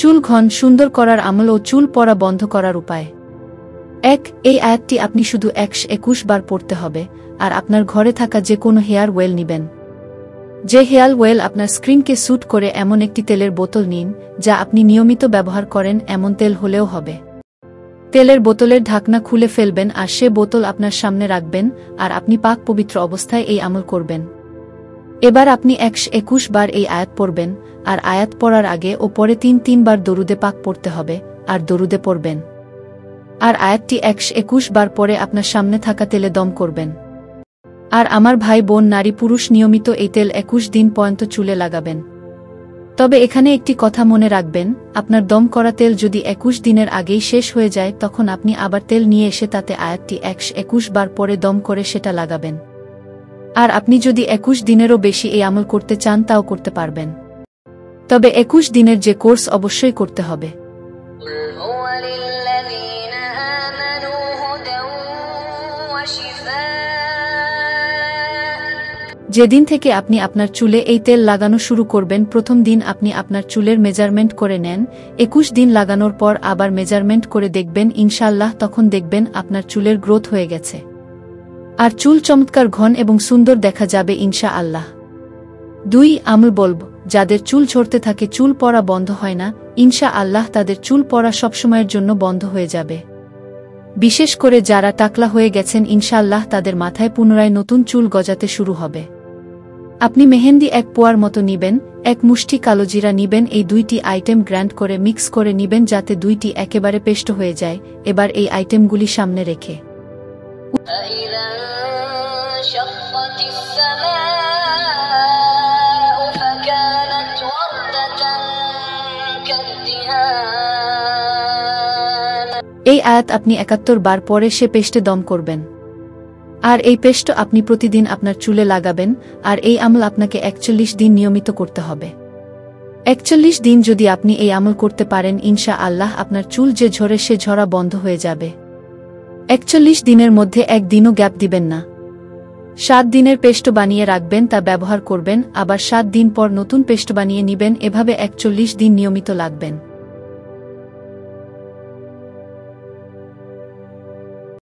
চুল ঘন সুন্দর করার আমল ও চুল পড়া বন্ধ করার উপায়। 1. এই আয়াতটি আপনি শুধু 121 বার পড়তে হবে, আর আপনার ঘরে থাকা যে কোনো হেয়ার ওয়েল নিবেন। যে হেয়ার ওয়েল আপনার স্কিনকে স্যুট করে এমন একটি তেলের বোতল নিন, যা আপনি নিয়মিত ব্যবহার করেন এমন তেল হলেও হবে। তেলের বোতলের ঢাকনা খুলে ফেলবেন আর সে বোতল আপনার সামনে রাখবেন, আর আপনি পাক পবিত্র অবস্থায় এই আমল করবেন। এবার আপনি 121 বার এই আয়াত পড়বেন, আর আয়াত পড়ার আগে ও পরে 3 বার দরুদে পাক পড়তে হবে, আর দরুদে পড়বেন। আর আয়াতটি 121 বার পরে আপনার সামনে থাকা তেলে দম করবেন। আর আমার ভাই বোন নারী পুরুষ নিয়মিত এই তেল 21 দিন পর্যন্ত চুলে লাগাবেন। তবে এখানে একটি কথা মনে রাখবেন, আপনার দম করা তেল যদি 21 দিনের আগেই শেষ হয়ে যায় তখন আপনি আবার তেল নিয়ে এসে তাতে আয়াতটি 121 বার পরে দম করে সেটা লাগাবেন। আর আপনি যদি 21 দিনেরও বেশি এই আমল করতে চান তাও করতে পারবেন। তবে 21 দিনের যে কোর্স অবশ্যই করতে হবে। যেদিন থেকে আপনি আপনার চুলে এই তেল লাগানো শুরু করবেন প্রথম দিন আপনি আপনার চুলের মেজারমেন্ট করে নেন। 21 দিন লাগানোর পর আবার মেজারমেন্ট করে দেখবেন, ইনশাআল্লাহ তখন দেখবেন আপনার চুলের গ্রোথ হয়ে গেছে, আর চুল চমৎকার ঘন এবং সুন্দর দেখা যাবে ইনশাআল্লাহ। 2. আমল বলব, যাদের চুল ঝরতে থাকে, চুল পড়া বন্ধ হয় না, ইনশাআল্লাহ তাদের চুল পড়া সবসময়ের জন্য বন্ধ হয়ে যাবে। বিশেষ করে যারা টাকলা হয়ে গেছেন, ইনশাআল্লাহ তাদের মাথায় পুনরায় নতুন চুল গজাতে শুরু হবে। আপনি মেহেন্দি 1 পোয়ার মতো নিবেন, 1 মুষ্টি কালো জিরা নিবেন। এই 2টি আইটেম গ্রাইন্ড করে মিক্স করে নিবেন যাতে 2টি একেবারে পেস্ট হয়ে যায়। এবার এই আইটেমগুলি সামনে রেখে এই আয়াত আপনি 71 বার পরে সে পেস্টে দম করবেন। আর এই পেস্ট আপনি প্রতিদিন আপনার চুলে লাগাবেন, আর এই আমল আপনাকে 41 দিন নিয়মিত করতে হবে। 41 দিন যদি আপনি এই আমল করতে পারেন, ইনশাআল্লাহ আপনার চুল যে ঝরে সে ঝরা বন্ধ হয়ে যাবে। 41 দিনের মধ্যে 1 দিনও গ্যাপ দিবেন না। 7 দিনের পেস্ট বানিয়ে রাখবেন, তা ব্যবহার করবেন, আবার 7 দিন পর নতুন পেস্ট বানিয়ে নিবেন। এভাবে 41 দিন নিয়মিত লাগবেন।